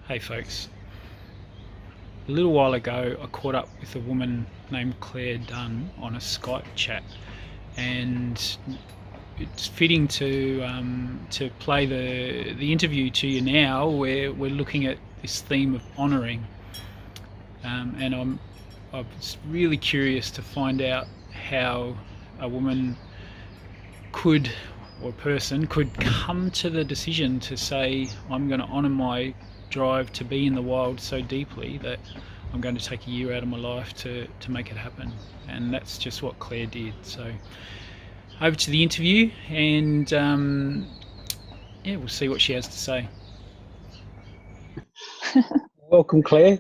Hey folks, a little while ago I caught up with a woman named Claire Dunn on a Skype chat, and it's fitting to play the interview to you now, where we're looking at this theme of honouring, and I was really curious to find out how a woman could, or a person could, come to the decision to say, I'm going to honour my drive to be in the wild so deeply that I'm going to take a year out of my life to make it happen. And that's just what Claire did. So over to the interview, and yeah, we'll see what she has to say. Welcome, Claire.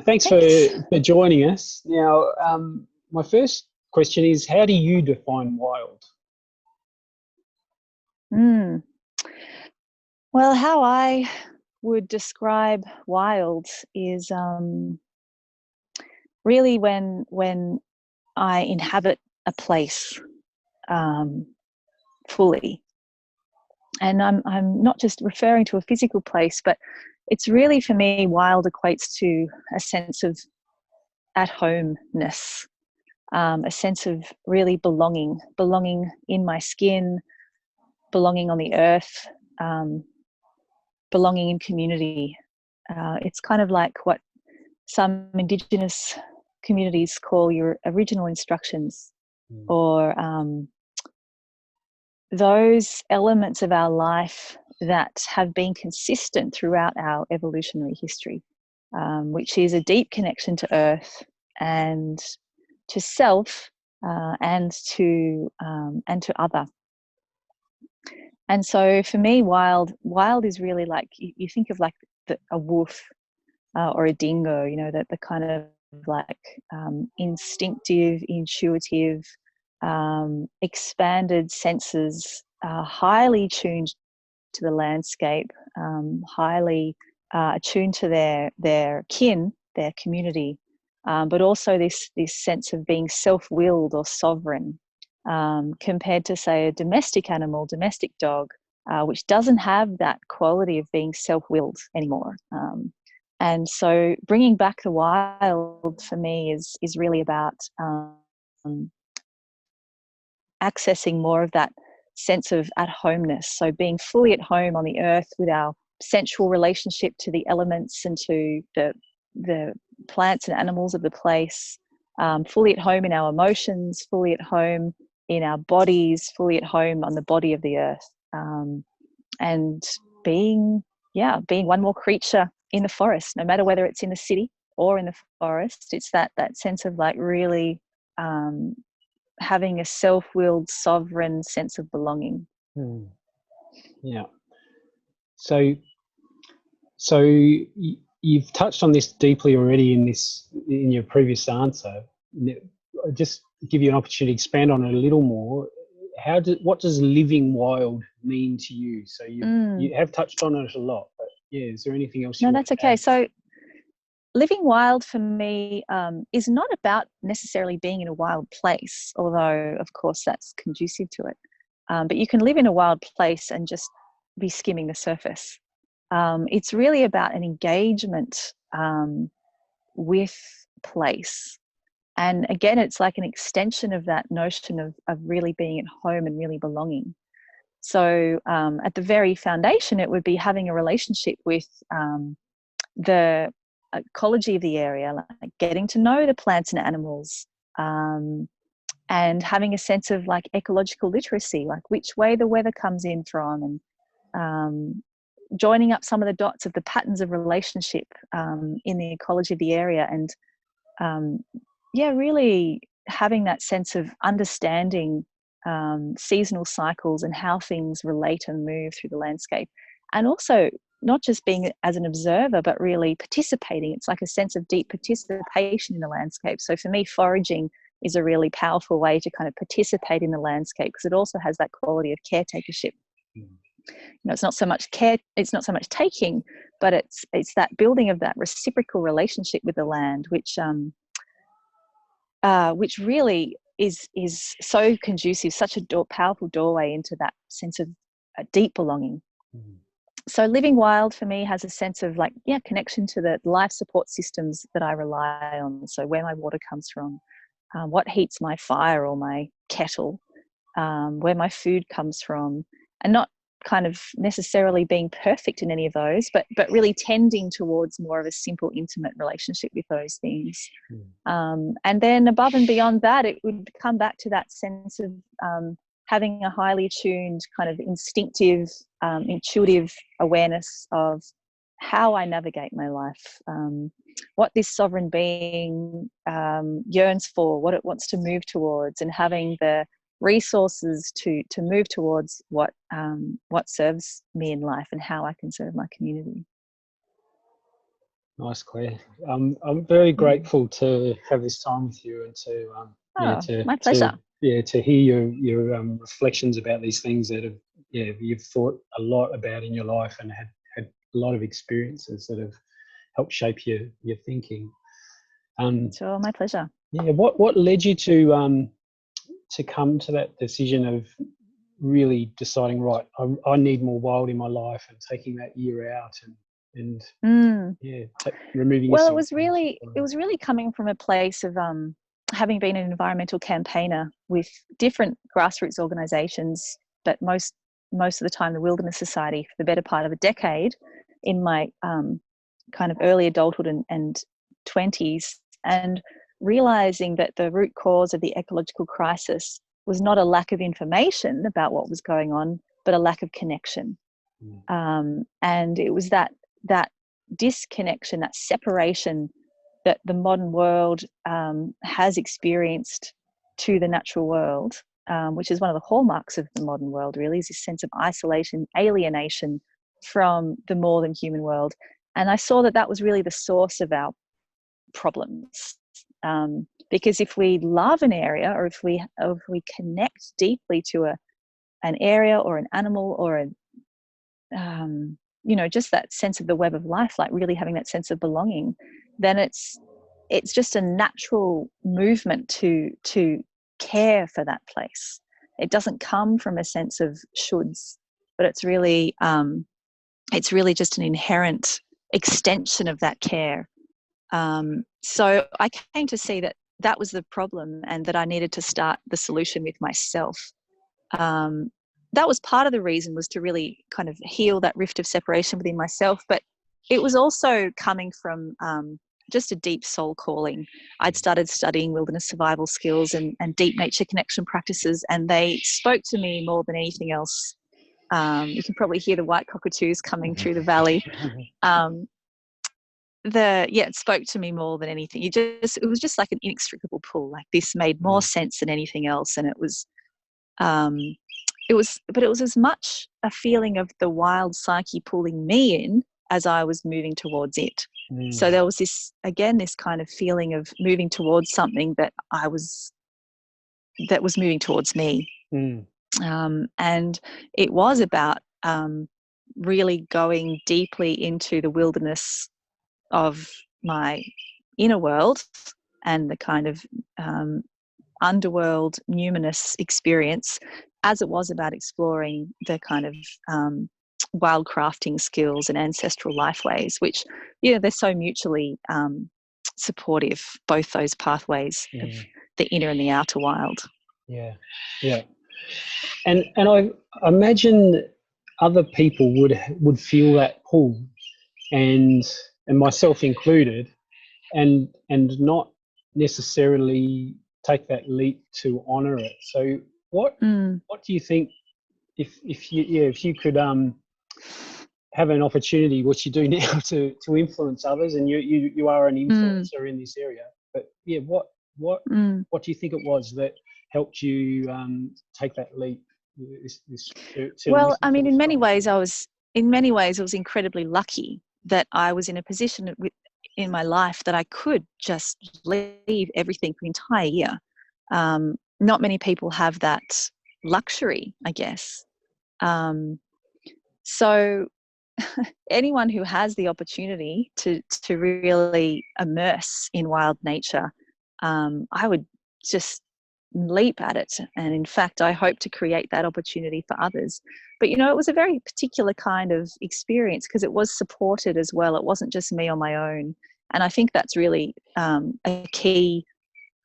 Thanks for joining us. Now, my first question is, how do you define wild? Well, how I would describe wild is really when I inhabit a place fully. And I'm not just referring to a physical place, but it's really, for me, wild equates to a sense of at-homeness, a sense of really belonging in my skin, belonging on the earth, belonging in community. It's kind of like what some Indigenous communities call your original instructions, or those elements of our life that have been consistent throughout our evolutionary history, which is a deep connection to earth and to self, and to other. And so for me, wild is really like, you think of like a wolf or a dingo, you know, the kind of like instinctive, intuitive, expanded senses, highly tuned to the landscape, highly attuned to their kin, their community, but also this sense of being self-willed or sovereign, compared to, say, a domestic animal, domestic dog, which doesn't have that quality of being self-willed anymore. And so bringing back the wild for me is really about accessing more of that sense of at-homeness. So being fully at home on the earth with our sensual relationship to the elements and to the plants and animals of the place, fully at home in our emotions, fully at home in our bodies, fully at home on the body of the earth, and being one more creature in the forest, no matter whether it's in the city or in the forest. It's that sense of like really having a self-willed, sovereign sense of belonging. Yeah. So you've touched on this deeply already in your previous answer. I'll just give you an opportunity to expand on it a little more. What does living wild mean to you? So you have touched on it a lot, but yeah, is there anything else? No, that's okay. So living wild for me is not about necessarily being in a wild place, although of course that's conducive to it. But you can live in a wild place and just be skimming the surface. It's really about an engagement with place. And again, it's like an extension of that notion of really being at home and really belonging. So at the very foundation, it would be having a relationship with the ecology of the area, like getting to know the plants and animals, and having a sense of like ecological literacy, like which way the weather comes in from, and joining up some of the dots of the patterns of relationship in the ecology of the area, and really having that sense of understanding seasonal cycles and how things relate and move through the landscape. And also not just being as an observer, but really participating. It's like a sense of deep participation in the landscape. So for me, foraging is a really powerful way to kind of participate in the landscape, because it also has that quality of caretakership. You know, it's not so much taking, but it's that building of that reciprocal relationship with the land, which really is so conducive, such a powerful doorway into that sense of deep belonging. So living wild for me has a sense of like, yeah, connection to the life support systems that I rely on. So where my water comes from, what heats my fire or my kettle, where my food comes from, and not kind of necessarily being perfect in any of those, but really tending towards more of a simple, intimate relationship with those things. And then above and beyond that, it would come back to that sense of having a highly tuned, kind of instinctive, intuitive awareness of how I navigate my life, what this sovereign being yearns for, what it wants to move towards, and having the resources to move towards what serves me in life and how I can serve my community. Nice, Claire. I'm very grateful to have this time with you and My pleasure. to hear your reflections about these things that you've thought a lot about in your life and had a lot of experiences that have helped shape your thinking. Sure, my pleasure. Yeah, what led you to come to that decision of really deciding, right, I need more wild in my life, and taking that year out and removing well, yourself? it was really coming from a place of having been an environmental campaigner with different grassroots organizations, but most of the time the Wilderness Society for the better part of a decade in my kind of early adulthood and 20s, and realizing that the root cause of the ecological crisis was not a lack of information about what was going on, but a lack of connection. And it was that disconnection, that separation that the modern world has experienced to the natural world, which is one of the hallmarks of the modern world, really, is this sense of isolation, alienation from the more than human world. And I saw that was really the source of our problems. Because if we love an area, or if we connect deeply to an area or an animal or just that sense of the web of life, like really having that sense of belonging, then it's just a natural movement to care for that place. It doesn't come from a sense of shoulds, but it's really just an inherent extension of that care. So I came to see that was the problem, and that I needed to start the solution with myself. That was part of the reason, was to really kind of heal that rift of separation within myself. But it was also coming from just a deep soul calling. I'd started studying wilderness survival skills and deep nature connection practices, and they spoke to me more than anything else. You can probably hear the white cockatoos coming through the valley. It spoke to me more than anything. It was just like an inextricable pull. Like, this made more sense than anything else, and it was as much a feeling of the wild psyche pulling me in as I was moving towards it. So there was this kind of feeling of moving towards something that was moving towards me. And it was about really going deeply into the wilderness of my inner world and the kind of underworld numinous experience, as it was about exploring the kind of wild crafting skills and ancestral life ways, which, they're so mutually supportive, both those pathways of the inner and the outer wild. Yeah. And I imagine other people would feel that pull, and myself included, and not necessarily take that leap to honor it. So what do you think, if you could have an opportunity, which you do now, to influence others, and you are an influencer in this area, but what do you think it was that helped you take that leap? Well, I mean, in many ways I was incredibly lucky that I was in a position in my life that I could just leave everything for an entire year. Not many people have that luxury, I guess. So anyone who has the opportunity to really immerse in wild nature, I would just leap at it. And in fact, I hope to create that opportunity for others. But, you know, it was a very particular kind of experience because it was supported as well. It wasn't just me on my own. And I think that's really a key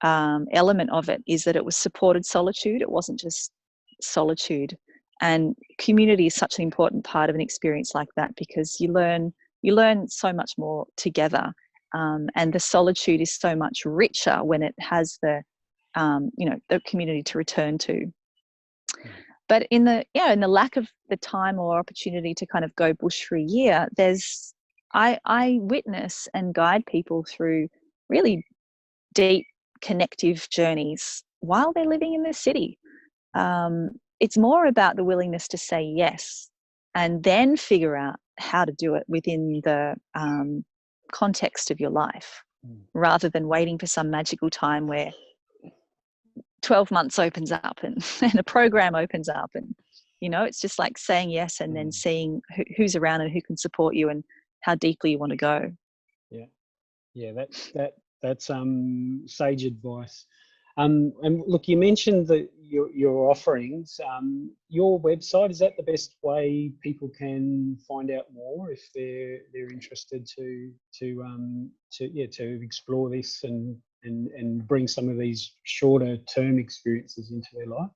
element of it, is that it was supported solitude. It wasn't just solitude. And community is such an important part of an experience like that, because you learn so much more together. And the solitude is so much richer when it has the community to return to. But in the lack of the time or opportunity to kind of go bush for a year, I witness and guide people through really deep connective journeys while they're living in the city. It's more about the willingness to say yes and then figure out how to do it within the context of your life, rather than waiting for some magical time where 12 months opens up and a program opens up, and it's just like saying yes and then seeing who's around and who can support you and how deeply you want to go. Yeah, that's sage advice. And look, you mentioned that your offerings. Your website, is that the best way people can find out more if they're interested to explore this and bring some of these shorter term experiences into their life?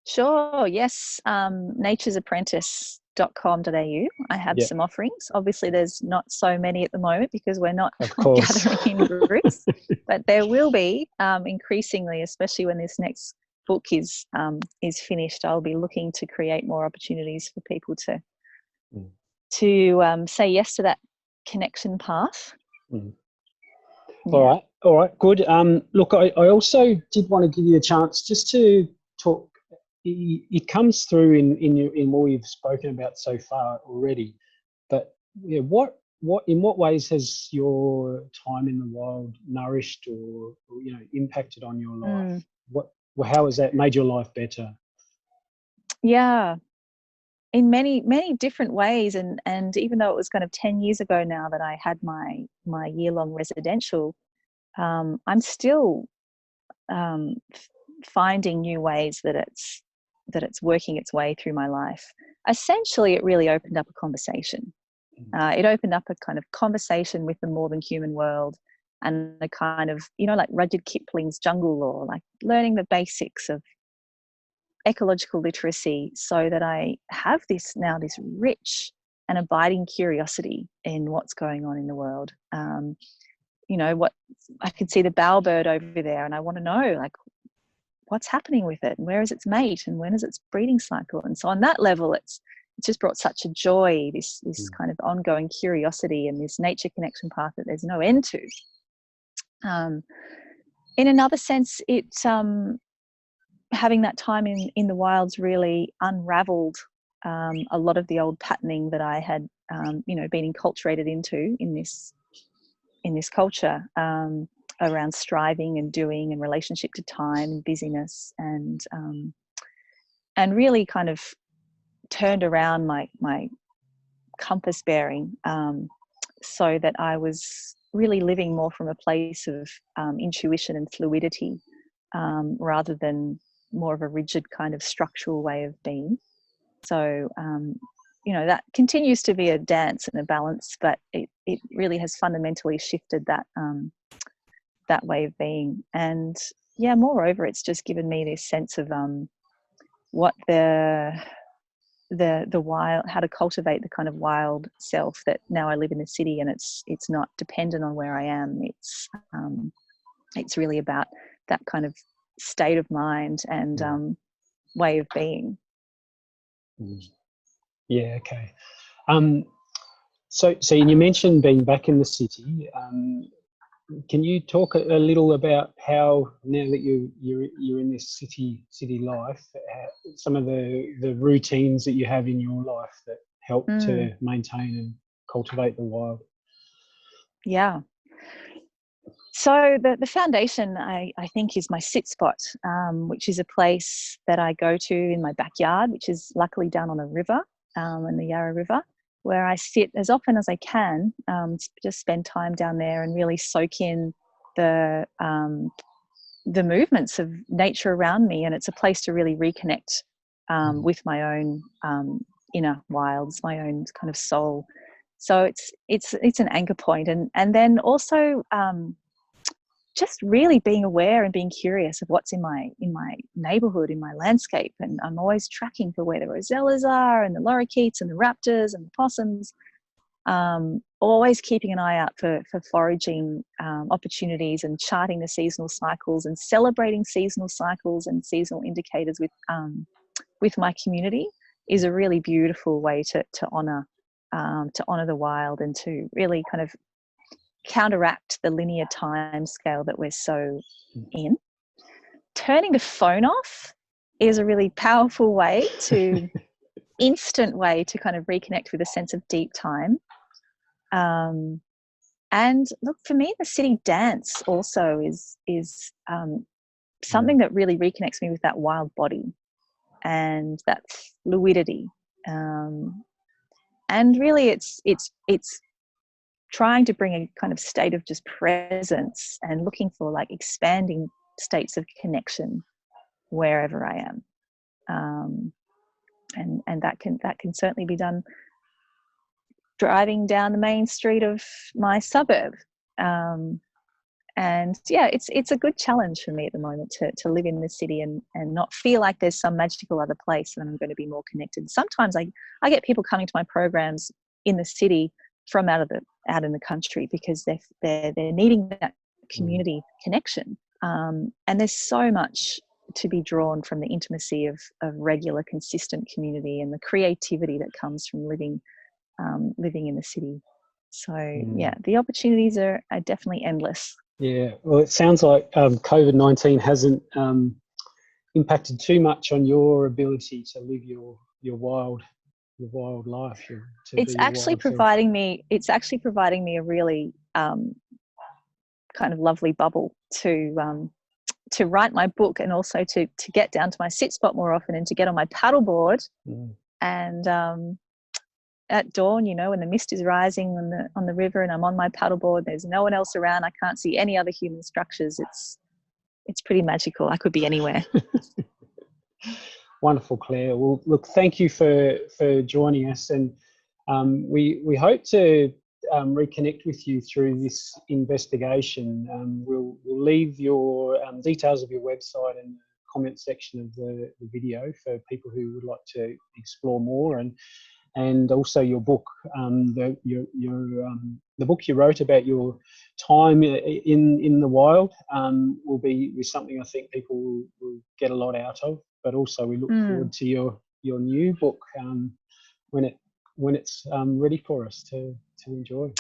Sure, yes. naturesapprentice.com.au. I have some offerings. Obviously, there's not so many at the moment because we're not gathering in groups, but there will be increasingly, especially when this next book is finished. I'll be looking to create more opportunities for people to say yes to that connection path. All right, good. Look, I also did want to give you a chance just to talk. It comes through in what we've spoken about so far already, but in what ways has your time in the wild nourished or impacted on your life? How has that made your life better? Yeah, in many different ways, and even though it was kind of 10 years ago now that I had my year-long residential, I'm still finding new ways that it's working its way through my life. Essentially, it really opened up a conversation. It opened up a kind of conversation with the more than human world, and a kind of, like Rudyard Kipling's jungle law, like learning the basics of ecological literacy, so that I have this rich and abiding curiosity in what's going on in the world. What I can see the bowerbird over there, and I want to know, like, what's happening with it, and where is its mate, and when is its breeding cycle, and so on that level, it's just brought such a joy, this kind of ongoing curiosity and this nature connection path that there's no end to. In another sense, it's having that time in the wilds really unraveled a lot of the old patterning that I had been enculturated into in this culture, around striving and doing and relationship to time and busyness, and really kind of turned around my compass bearing, so that I was really living more from a place of intuition and fluidity, rather than more of a rigid kind of structural way of being. So that continues to be a dance and a balance, but it really has fundamentally shifted that way of being. And moreover, it's just given me this sense of what the wild, how to cultivate the kind of wild self that now I live in the city, and it's not dependent on where I am. It's really about that kind of state of mind and way of being. Yeah. Okay. So you mentioned being back in the city. Can you talk a little about how, now that you're in this city life, some of the routines that you have in your life that help to maintain and cultivate the wild? Yeah. So the foundation, I think, is my sit spot, which is a place that I go to in my backyard, which is luckily down on a river, in the Yarra River, where I sit as often as I can, just spend time down there and really soak in the the movements of nature around me, and it's a place to really reconnect with my own inner wilds, my own kind of soul. So it's an anchor point, and then also just really being aware and being curious of what's in my neighborhood, in my landscape. And I'm always tracking for where the rosellas are, and the lorikeets and the raptors and the possums. Always keeping an eye out for foraging opportunities, and charting the seasonal cycles, and celebrating seasonal cycles and seasonal indicators with my community is a really beautiful way to honor the wild, and to really kind of counteract the linear time scale that we're so in. Turning the phone off is a really powerful way to instant way to kind of reconnect with a sense of deep time. And look, for me, the city dance also is something that really reconnects me with that wild body and that fluidity. And really it's trying to bring a kind of state of just presence, and looking for like expanding states of connection wherever I am. And that can certainly be done driving down the main street of my suburb. And yeah, it's a good challenge for me at the moment to live in the city and not feel like there's some magical other place that I'm going to be more connected. Sometimes I get people coming to my programs in the city from out in the country, because they're needing that community connection. And there's so much to be drawn from the intimacy of regular, consistent community, and the creativity that comes from living in the city. So yeah, the opportunities are definitely endless. Yeah, well, it sounds like COVID-19 hasn't impacted too much on your ability to live your wild life. It's actually providing me a really kind of lovely bubble to write my book, and also to get down to my sit spot more often, and to get on my paddleboard. And at dawn, when the mist is rising on the river, and I'm on my paddleboard, there's no one else around, I can't see any other human structures. It's pretty magical. I could be anywhere. Wonderful, Claire. Well, look, thank you for joining us, and we hope to reconnect with you through this investigation. We'll leave your details of your website in the comment section of the video for people who would like to explore more, and also your book, the book you wrote about your time in the wild, will be something I think people will get a lot out of. But also we look forward to your new book when it's ready for us to enjoy.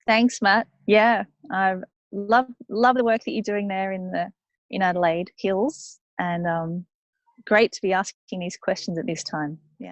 Thanks, Matt. Yeah, I love the work that you're doing there in Adelaide Hills, and great to be asking these questions at this time. Yeah.